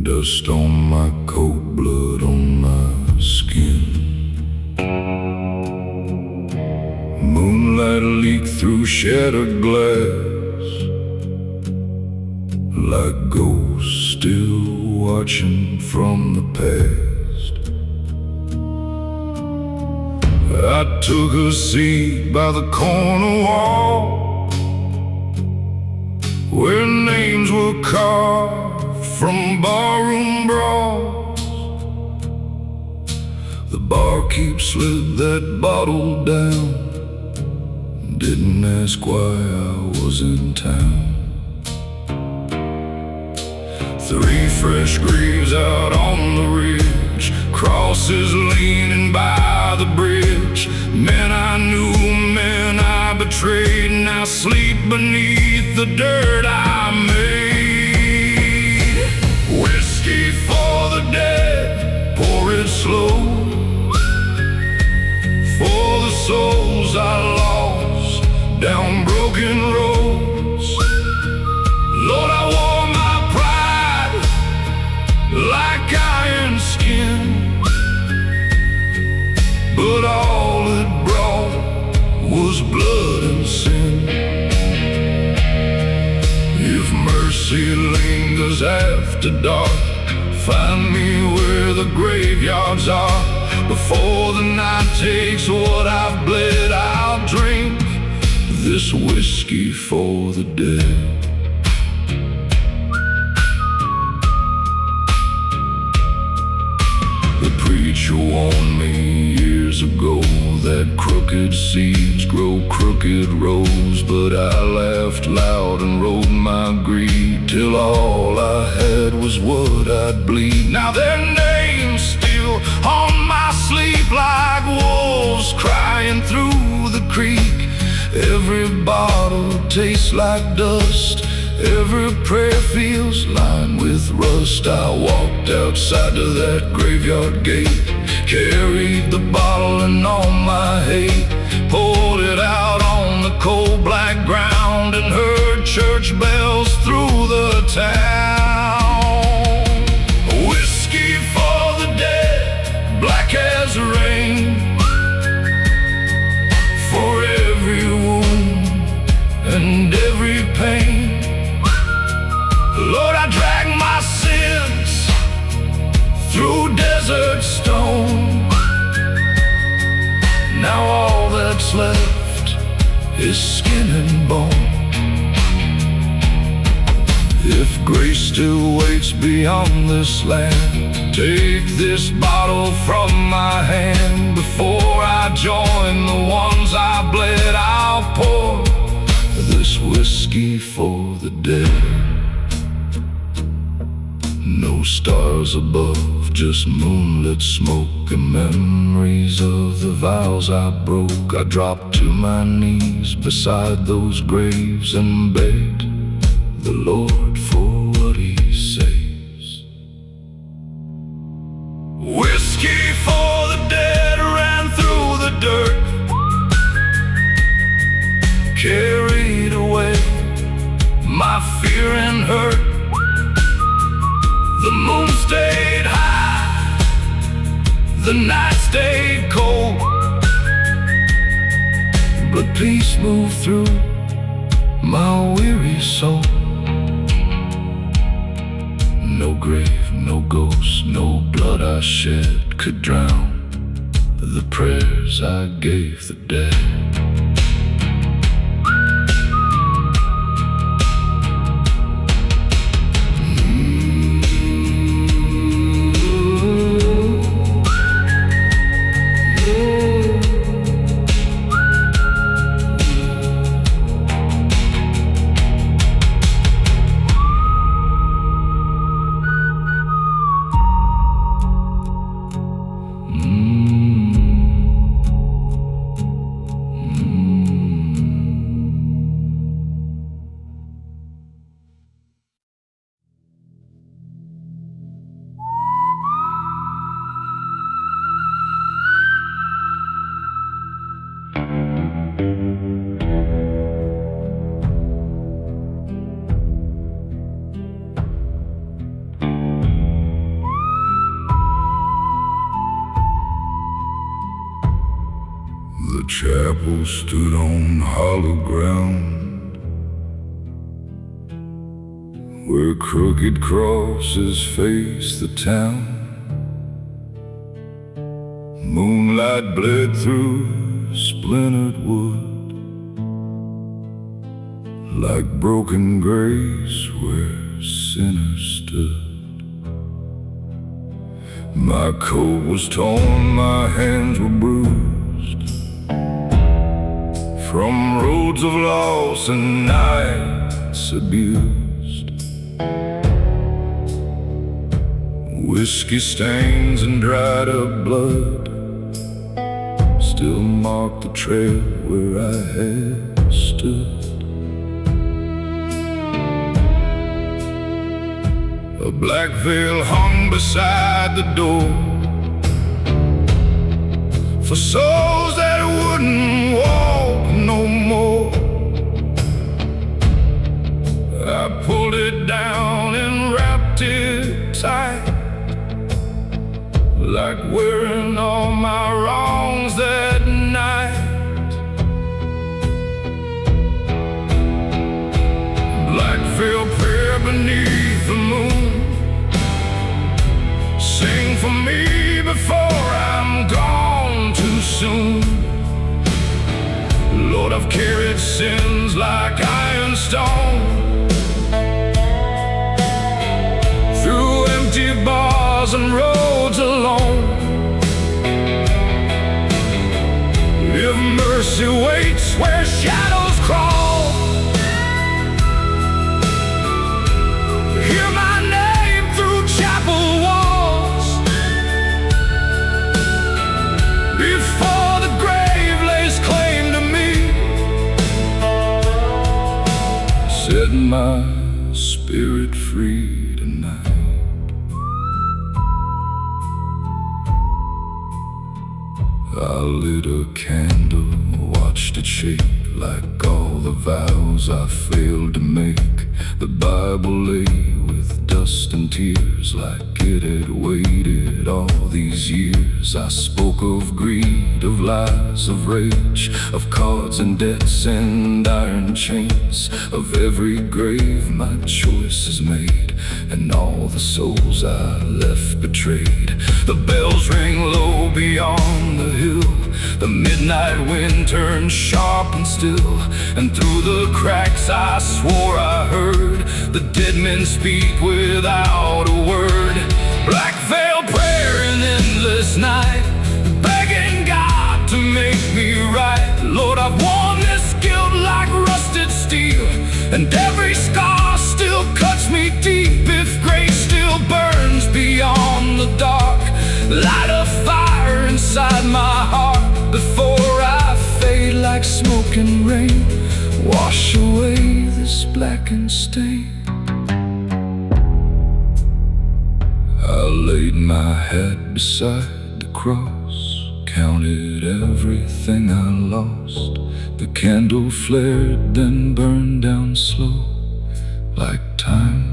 Dust on my coat, blood on my skin. Moonlight leak through shattered glass, like ghosts still watching from the past. I took a seat by the corner wall, where names were carved from barroom brawls. The barkeep slid that bottle down, didn't ask why I was in town. 3 fresh graves out on the ridge, crosses leaning by the bridge. Men I knew, men I betrayed, now sleep beneath the dirt I made. Whiskey for the dead, pour it slow, for the souls I lost down broken roads. Lord, I wore my pride like iron skin, but all it brought was blood and sin. If mercy lingers after dark, find me where the graveyards are. Before the night takes what I've bled, I'll drink this whiskey for the dead. The preacher warned me years ago that crooked seeds grow crooked roads, but I laughed loud and rode my greed till all I had was what I'd bleed. Now their names still on my sleeve like wolves crying through the creek. Every bottle tastes like dust, every prayer feels lined with rust. I walked outside to that graveyard gate, carried the bottle and all my hate, poured it out on the cold black ground, and heard church bells through the town. Whiskey for the dead, black as rain, for every wound and every pain. Lord, I drag my sins through desert stone. Now all that's left is skin and bone. If grace still waits beyond this land, take this bottle from my hand. Before I join the ones I bled, I'll pour this whiskey for the dead. No stars above, just moonlit smoke and memories of the vows I broke. I dropped to my knees beside those graves and begged the Lord for what He saves. Whiskey for the dead ran through the dirt, carried away my fear and hurt. The moon stayed high, the night stayed cold, but peace moved through my weary soul. No grave, no ghost, no blood I shed could drown the prayers I gave the dead. chapel stood on hollow ground, where crooked crosses faced the town. Moonlight bled through splintered wood, like broken grace where sinners stood. My coat was torn, my hands were bruised, from roads of loss and nights abused. Whiskey stains and dried up blood still mark the trail where I had stood. A black veil hung beside the door for souls that wouldn't walk no more. I pulled it down and wrapped it tight, like wearing all my wrongs that night. Black veil prayer beneath the moon, sing for me before I'm gone too soon. Lord, I've carried sins like iron stone, through empty bars and roads alone. If mercy waits where shadows crawl, hear my name through chapel walls, before the grave lays claim to me. Set my spirit free tonight. I lit a candle, watched it shake, like all the vows I failed to make. The Bible lay with dust and tears, like it had waited all these years. I spoke of greed, of lies, of rage, of cards and debts and iron chains, of every grave my choice is made, and all the souls I left betrayed. The bells ring low beyond the hill, the midnight wind turned sharp and still, and through the cracks I swore I heard the dead men speak without a word. Black veil prayer in endless night, begging God to make me right. Lord, I've worn this guilt like rusted steel, and every scar still cuts me deep. If grace still burns beyond the dark, light a fire inside my heart before I fade like smoke and rain. Wash away this blackened stain. I laid my head beside the cross, counted everything I lost. The candle flared, then burned down slow, like time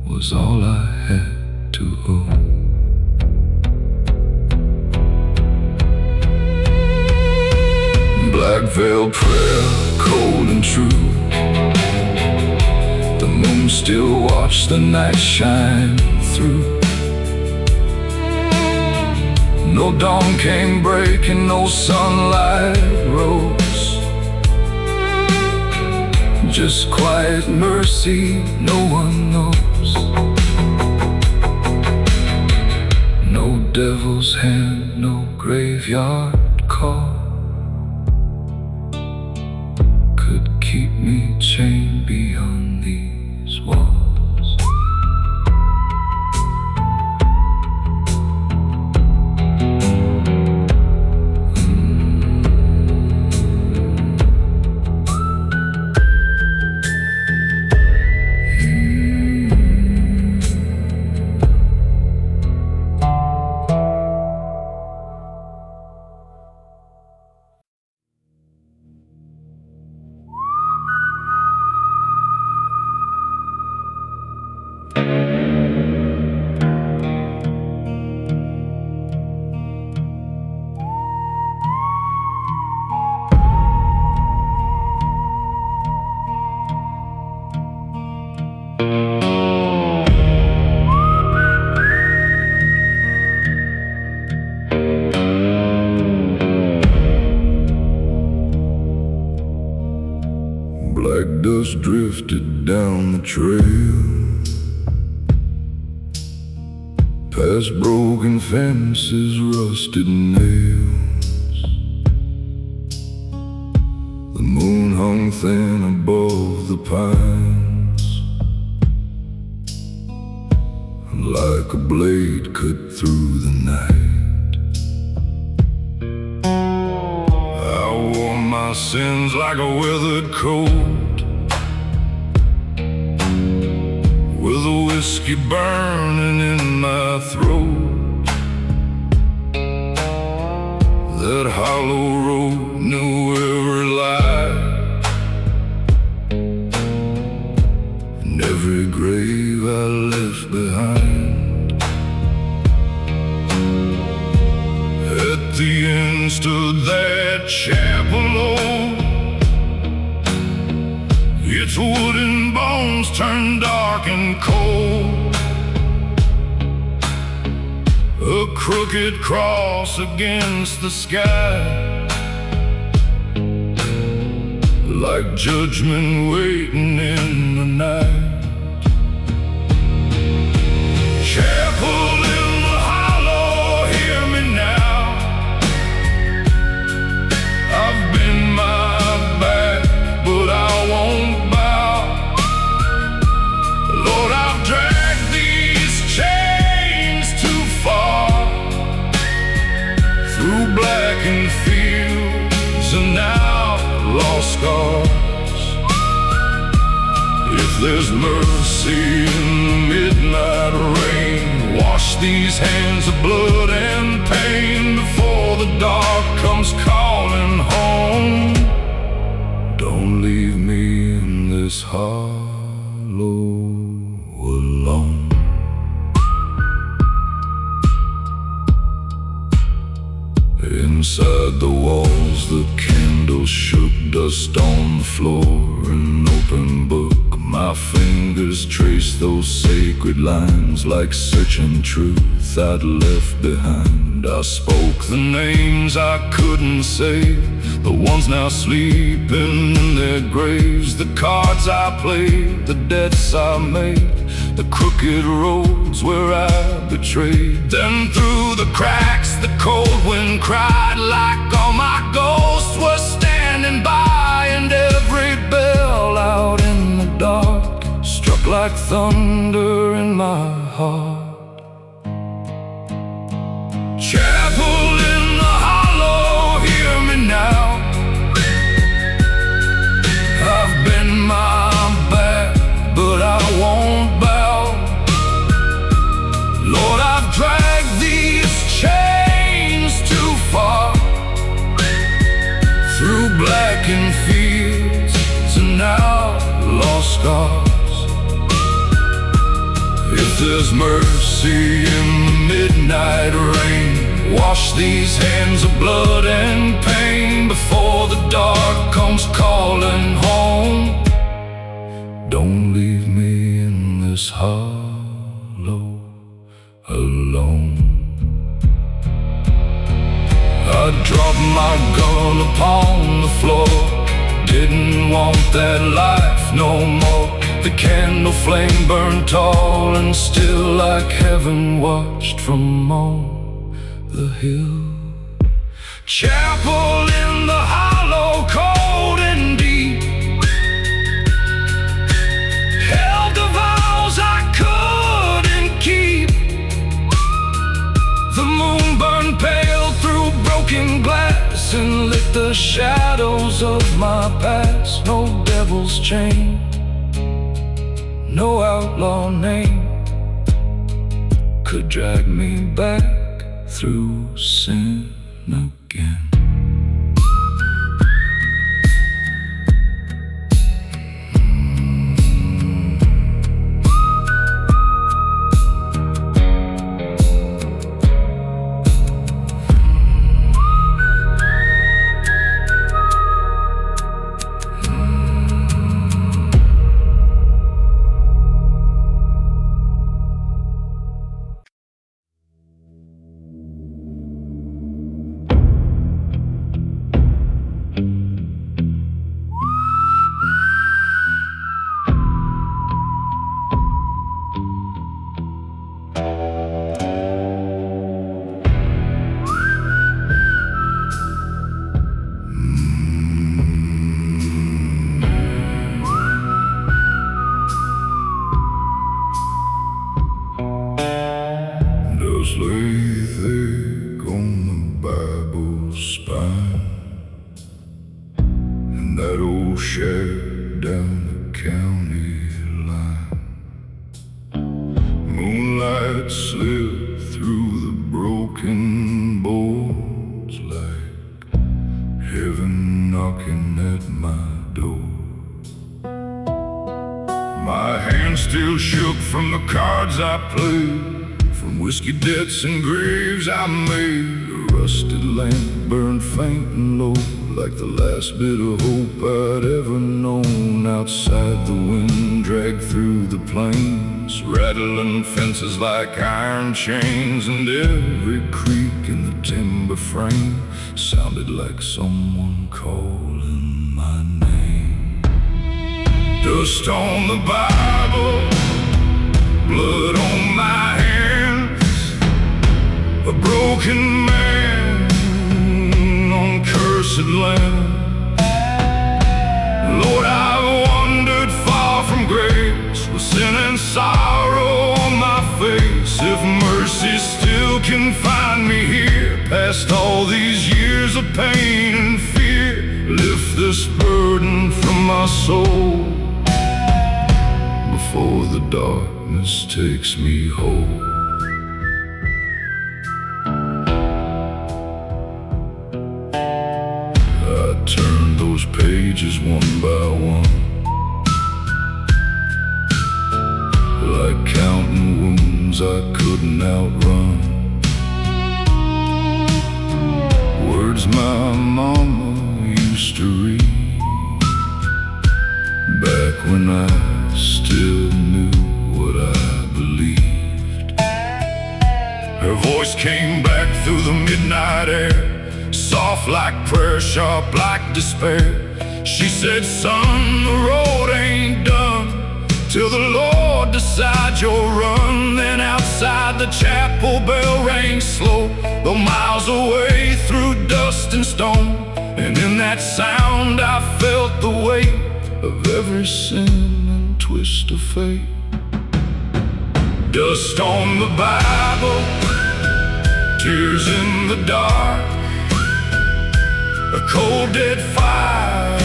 was all I had to owe. Black veil prayer, cold and true. The moon still watched the night shine through. No dawn came breaking, no sunlight rose, just quiet mercy no one knows. No devil's hand, no graveyard call could keep me chained beyond these walls. trail, past broken fences, rusted nails. The moon hung thin above the pines, like a blade cut through the night. I wore my sins like a weathered coat, with a whiskey burning in my throat. That hollow road knew every lie, and every grave I left behind. At the end stood that chapel old, its wooden bones turned dark and cold. A crooked cross against the sky, like judgment waiting in the night. Chapel in the hollow, hear me now. I've been my back, but I won't bow. Lord, I've dragged these chains too far, through blackened fields and now lost scars. If there's mercy in the midnight rain, wash these hands of blood and pain before the dark comes calling home. Don't leave me in this hollow alone. Inside the walls, the candles shook, dust on the floor, an open book. My fingers traced those sacred lines, like searching truth I'd left behind. I spoke the names I couldn't say, the ones now sleeping in their graves. The cards I played, the debts I made, the crooked roads where I betrayed. Then through the cracks the cold wind cried, like all my ghosts were standing by. And every bell out in the dark struck like thunder in my heart. Chapel in the hollow, hear me now. I've been my back, but I won't bow. Lord, I've dragged these chains too far, through blackened fields and now lost scars. If there's mercy in the midnight rain, wash these hands of blood and pain before the dark comes calling home. Don't leave me in this hollow alone. I dropped my gun upon the floor, didn't want that life no more. The candle flame burned tall and still, like heaven watched from on the hill. Chapel in the hollow, cold and deep, held the vows I couldn't keep. The moon burned pale through broken glass and lit the shadows of my past. No devil's chain, no outlaw name could drag me back through sin again. moonlight slip through the broken boards like heaven knocking at my door. My hand still shook from the cards I played, from whiskey debts and graves I made. A rusted lamp burned faint and low, like the last bit of hope I'd ever known. Outside the wind dragged through the plains, rattling fences like iron chains, and every creak in the timber frame sounded like someone calling my name. Dust on the Bible, blood on my hands, a broken man on cursed land. Lord, I've wandered far from grace, with sin and sorrow on my face. If mercy still can find me here, past all these years of pain and fear, lift this burden from my soul before the darkness takes me whole. I turned those pages one by one, like counting wounds I couldn't outrun. Words my mama used to read, back when I still knew what I believed. Her voice came back through the midnight air, soft like prayer, sharp like despair. She said, son, the road ain't done till the Lord decides you'll run. Then outside the chapel bell rang slow, though miles away through dust and stone. And in that sound I felt the weight of every sin and twist of fate. Dust on the Bible, tears in the dark, a cold dead fire,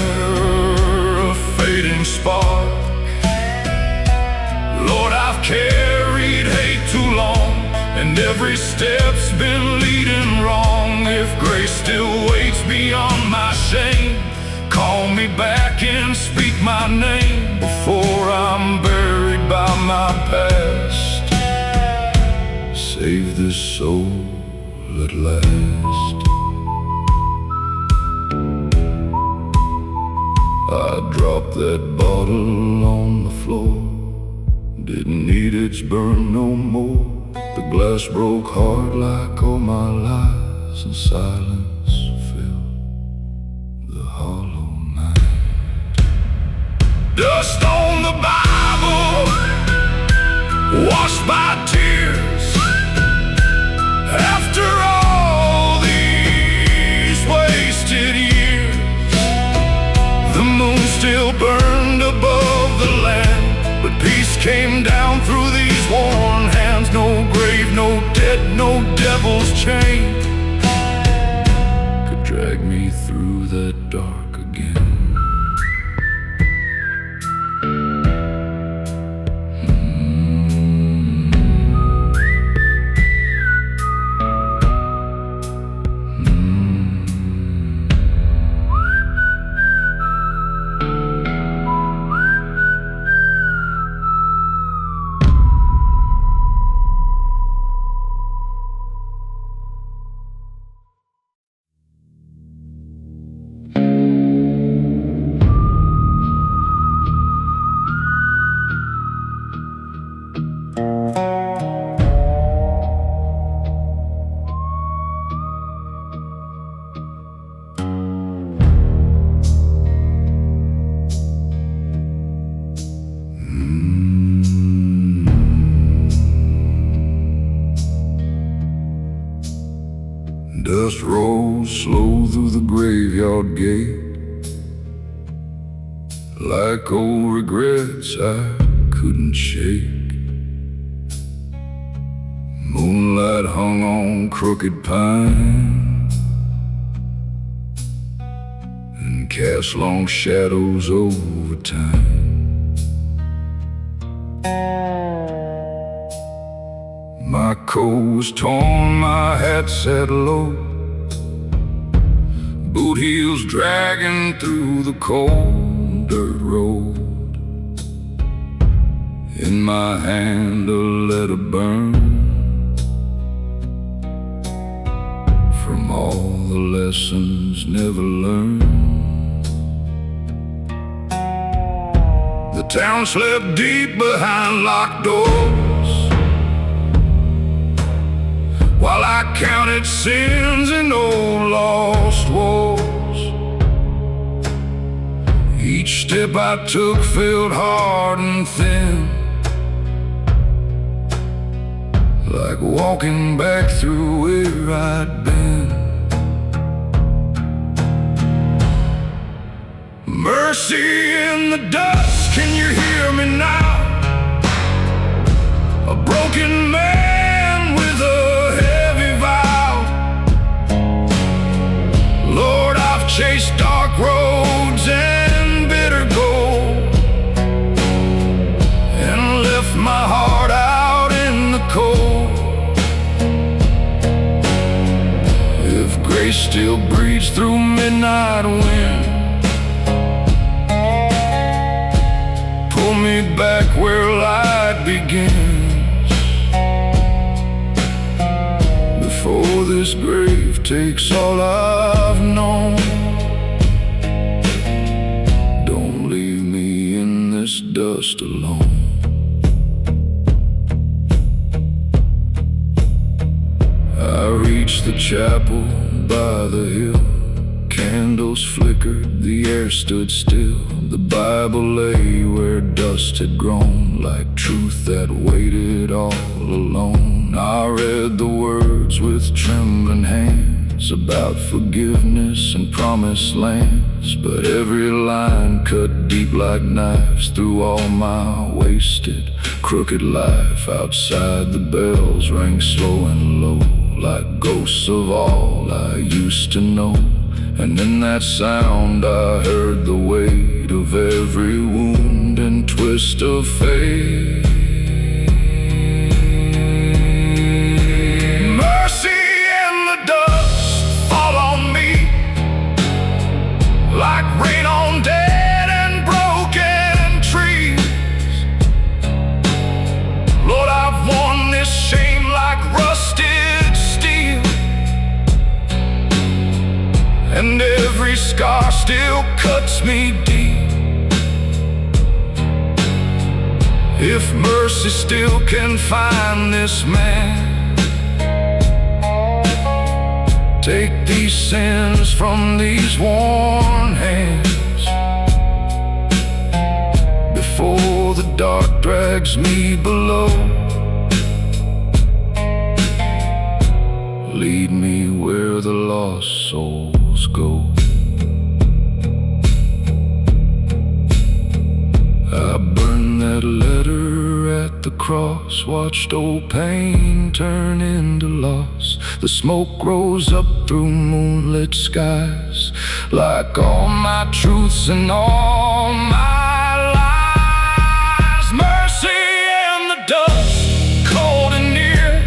a fading spark. Lord, I've carried hate too long, and every step's been leading wrong. If grace still waits beyond my shame, call me back and speak my name before I'm buried by my past. Save this soul at last. I dropped that bottle on the floor, didn't need its burn no more. The glass broke hard like all my lies, and silence filled the hollow night. Dust on the Bible, washed by tears. After all these wasted years, the moon still burned above the land, but peace came down through these worn hands. No grave, no dead, no devil's chain could drag me through that dark again. Dust rolls slow through the graveyard gate, like old regrets I couldn't shake. Moonlight hung on crooked pine and cast long shadows over time. My coat was torn, my hat set low, boot heels dragging through the cold dirt road. In my hand a letter burned from all the lessons never learned. The town slept deep behind locked doors, while I counted sins and old lost wars. Each step I took felt hard and thin, like walking back through where I'd been. Mercy in the dust, can you hear me now? A broken man with a heavy vow. Lord, I've chased dark roads and bitter gold, and left my heart out in the cold. If grace still breathes through midnight wind, pull me back where light begins, before this grave takes all I've known. Don't leave me in this dust alone. I reached the chapel by the hill. Candles flickered, the air stood still. The Bible lay where dust had grown, like truth that waited all alone. I read the words with trembling hands about forgiveness and promised lands, but every line cut deep like knives through all my wasted, crooked life. Outside the bells rang slow and low, like ghosts of all I used to know. And in that sound I heard the weight of every wound and twist of fate. Mercy in the dust, fall on me, like rain on dead and broken trees. Lord, I've worn this shame like rusted steel, and every scar still cuts me deep. If mercy still can find this man, take these sins from these worn hands, before the dark drags me below. Lead me where the lost souls go. I burned that letter at the cross, watched old pain turn into loss. The smoke rose up through moonlit skies, like all my truths and all my lies. Mercy in the dust, cold and near,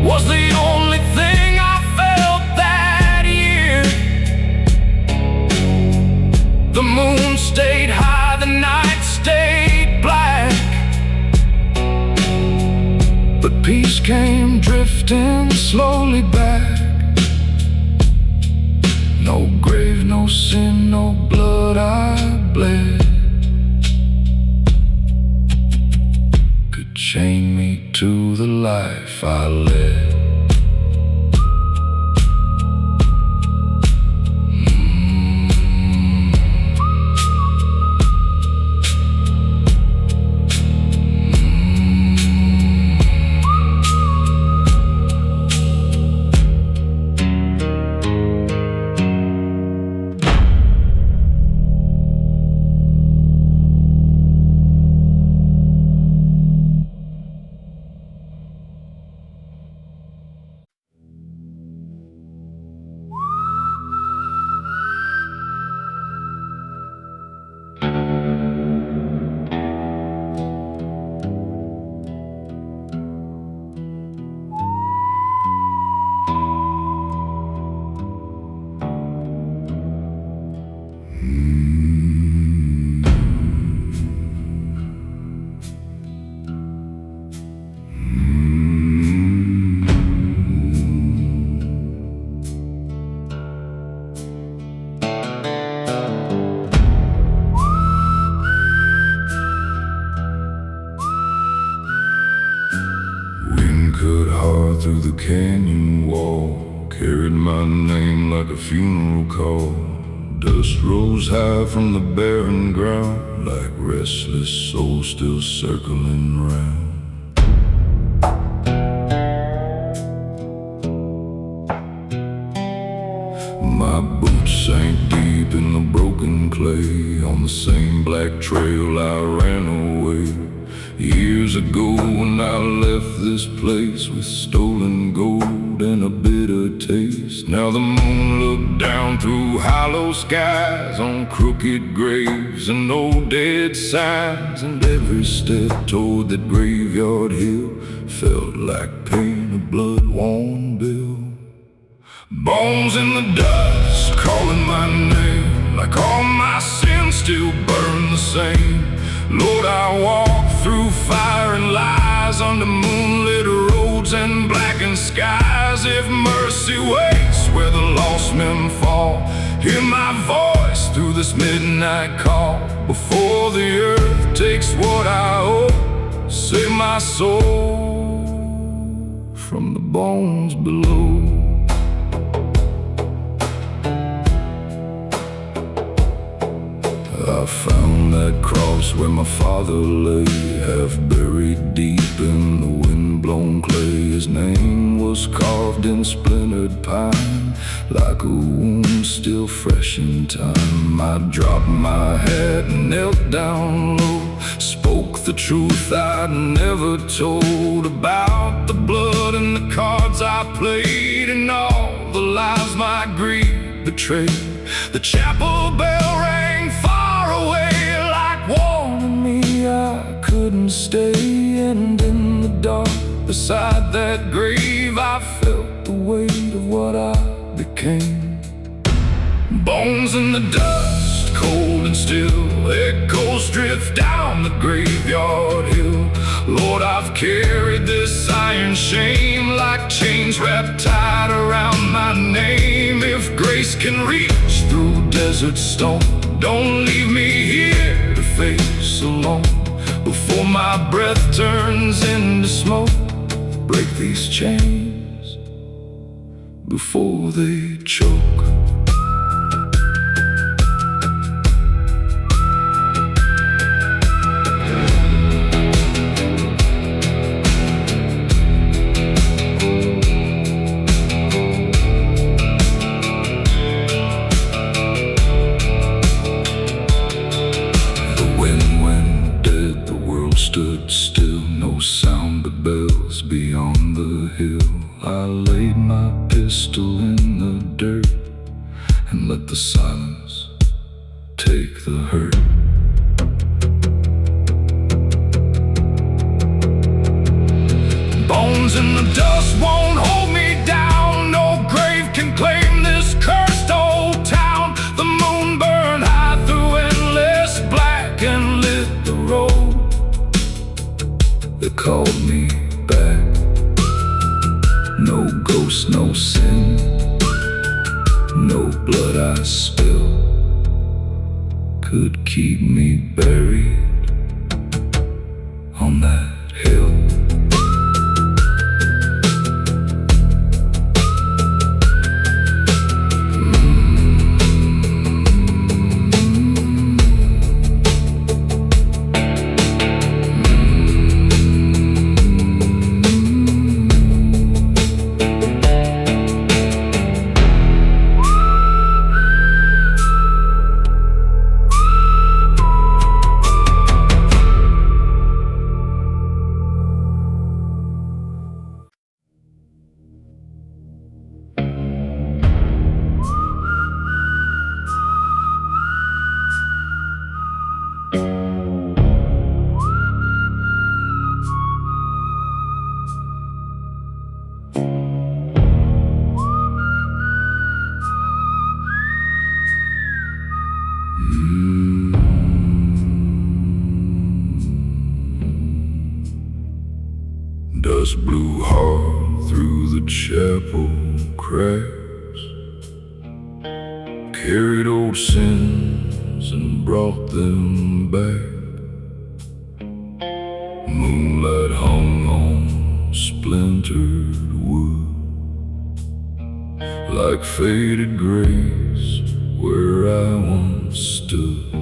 was the only thing I felt that year. The moon stayed high, the night stayed black, but peace came drifting slowly back. No grave, no sin, no blood I bled could chain me to the life I led. cut hard through the canyon wall, carried my name like a funeral call. Dust rose high from the barren ground, like restless souls still circling round. My boots sank deep in the broken clay, on the same black trail I ran away. Years ago when I left this place with stolen gold and a bitter taste. Now the moon looked down through hollow skies on crooked graves and old dead signs, and every step toward that graveyard hill felt like pain, a blood-worn bill. Bones in the dust calling my name, like all my sins still burn the same. Lord, I walk through fire and lies, under moonlit roads and blackened skies. If mercy waits where the lost men fall, hear my voice through this midnight call. Before the earth takes what I owe, save my soul from the bones below. I found that cross where my father lay, half buried deep in the wind-blown clay. His name was carved in splintered pine, like a wound still fresh in time. I dropped my hat and knelt down low, spoke the truth I'd never told, about the blood and the cards I played, and all the lies my greed betrayed. The chapel bell rang far away, like warning me I couldn't stay. And in the dark beside that grave, I felt the weight of what I became. Bones in the dust, cold and still, echoes drift down the graveyard hill. Lord, I've carried this iron shame, like chains wrapped tight around my name. If grace can reach through desert stone, don't leave me here to face alone. Before my breath turns into smoke, break these chains before they choke. Stood still, no sound but bells beyond the hill. I laid my pistol in the dirt and let the silence take the hurt. Bones in the dust won't hold me down, no grave can claim this cursed old town. The moon burned high through endless black and lit the road. They called me back. No ghost, no sin, no blood I spilled could keep me buried on that hill. Dust blew hard through the chapel cracks, carried old sins and brought them back. Moonlight hung on splintered wood, like faded grace where I once stood.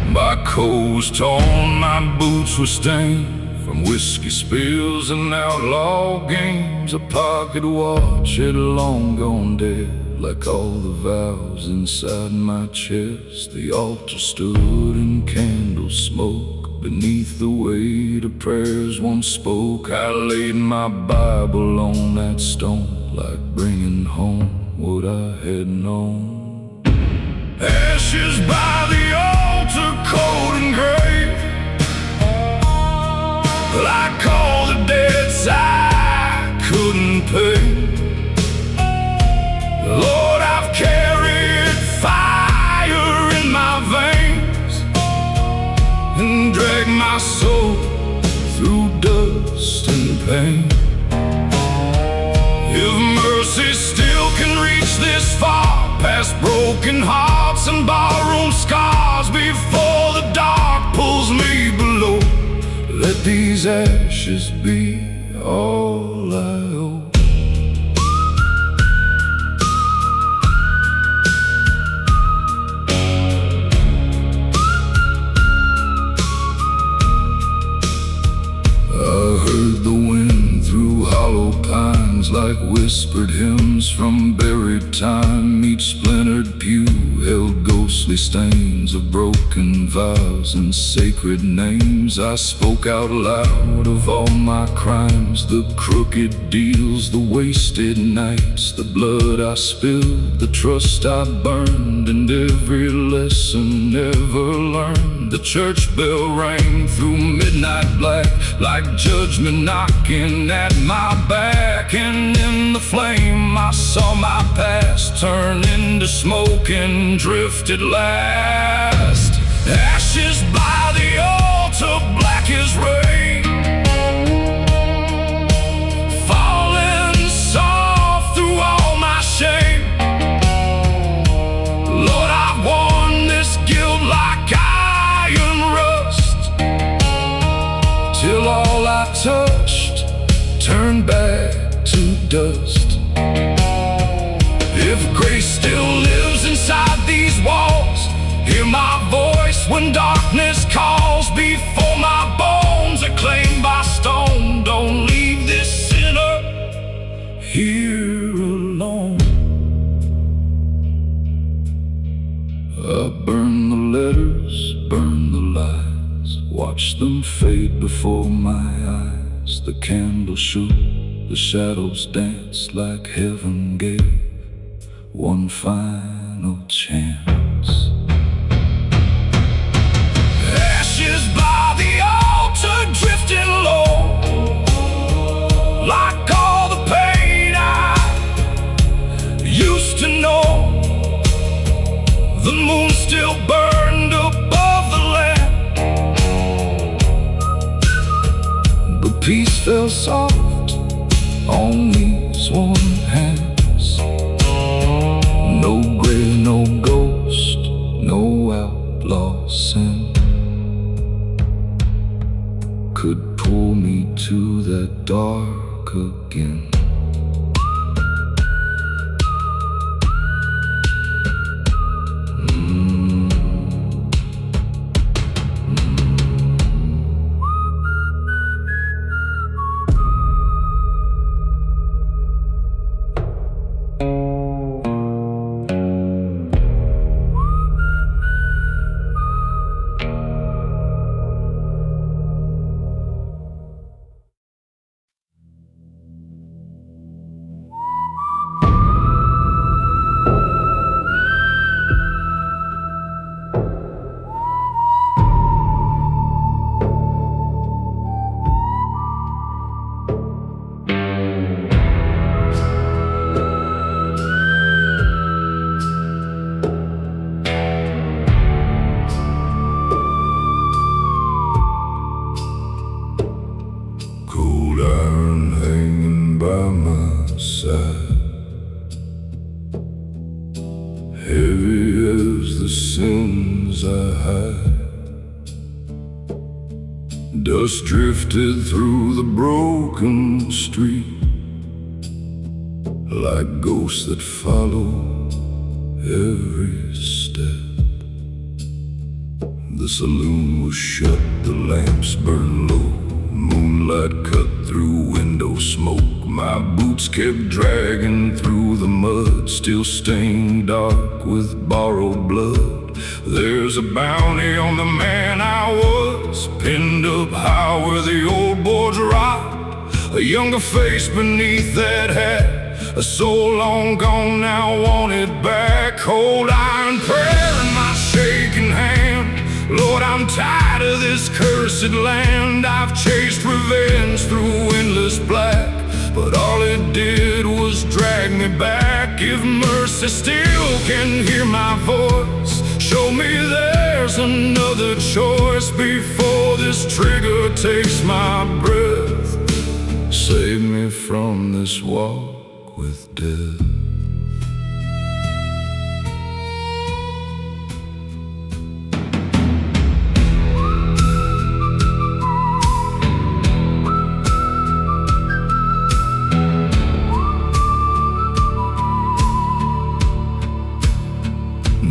My coat was torn, my boots were stained from whiskey spills and outlaw games. A pocket watch had long gone dead, like all the vows inside my chest. The altar stood in candle smoke, beneath the weight of prayers once spoke. I laid my Bible on that stone, like bringing home what I had known. Ashes by the altar, cold and gray, like all the debts I couldn't pay. Lord, I've carried fire in my veins and dragged my soul through dust and pain. If mercy still can reach this far, past broken hearts and barroom scars, before the dark pulls me below, let these ashes be all I owe. I heard the wind through hollow pines, like whispered hymns from buried time. Each splintered pew held ghostly stains of broken vows and sacred names. I spoke out loud of all my crimes, the crooked deals, the wasted nights, the blood I spilled, the trust I burned, and every lesson never learned. The church bell rang through midnight black, like judgment knocking at my back. And in the flame I saw my past turn into smoke and drifted last. Ashes by the altar, black as rain, falling soft through all my shame. Lord, I've worn this guilt like iron rust, till all I touched turned back to dust. If grace still lives inside these walls, hear my voice when darkness calls. Before my bones are claimed by stone, don't leave this sinner here alone. I burn the letters, burn the lies, watch them fade before my eyes. The candle shook, the shadows danced, like heaven gave one final chance. Ashes by the altar, drifting low, like all the pain I used to know. The moon still burned above the land, but peace fell soft on these warm hands. No grave, no ghost, no outlaw sin could pull me to that dark again. Heavy as the sins I hide, Dust drifted through the broken street like ghosts that follow every step. The saloon was shut, the lamps burned low. Moonlight cut through window smoke. My boots kept dragging through the mud, still stained dark with borrowed blood. There's a bounty on the man I was, pinned up high where the old boards rot. A younger face beneath that hat, a soul long gone now wanted back. Cold iron prayer in my shaking hand. Lord, I'm tired of this cursed land. I've chased revenge through endless black, but all it did was drag me back. If mercy still can hear my voice, show me there's another choice before this trigger takes my breath. Save me from this walk with death.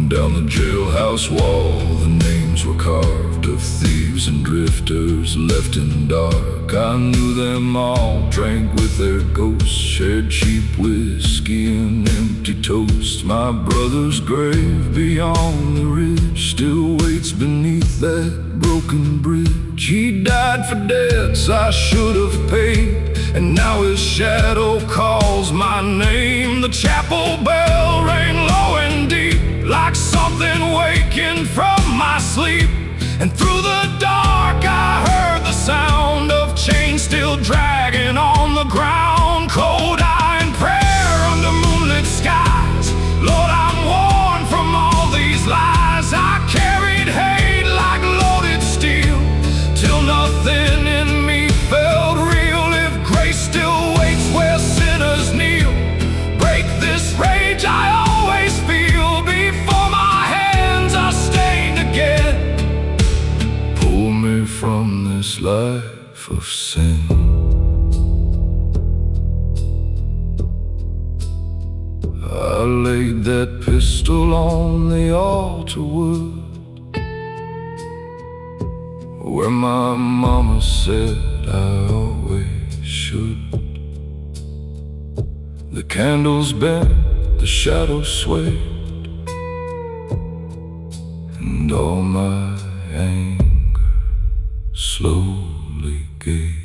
Down the jailhouse wall, the names were carved of thieves and drifters left in dark. I knew them all, drank with their ghosts, shared cheap whiskey and empty toast. My brother's grave beyond the ridge still waits beneath that broken bridge. He died for debts I should have paid, and now his shadow calls my name. The chapel bell rang low and deep, like something waking from my sleep. And through the dark I heard the sound of chains still dragging on the ground. Cold iron prayer under moonlit skies. Lord, I'm worn from all these lies. I carried hate like loaded steel, till nothing in me felt real. If grace still waits where sinners kneel, break this rage I always feel. Before my hands are stained again, pull me from this life of sin. I laid that pistol on the altar wood, where my mama said I always should. The candles bent, the shadows swayed, and all my anger slowly gave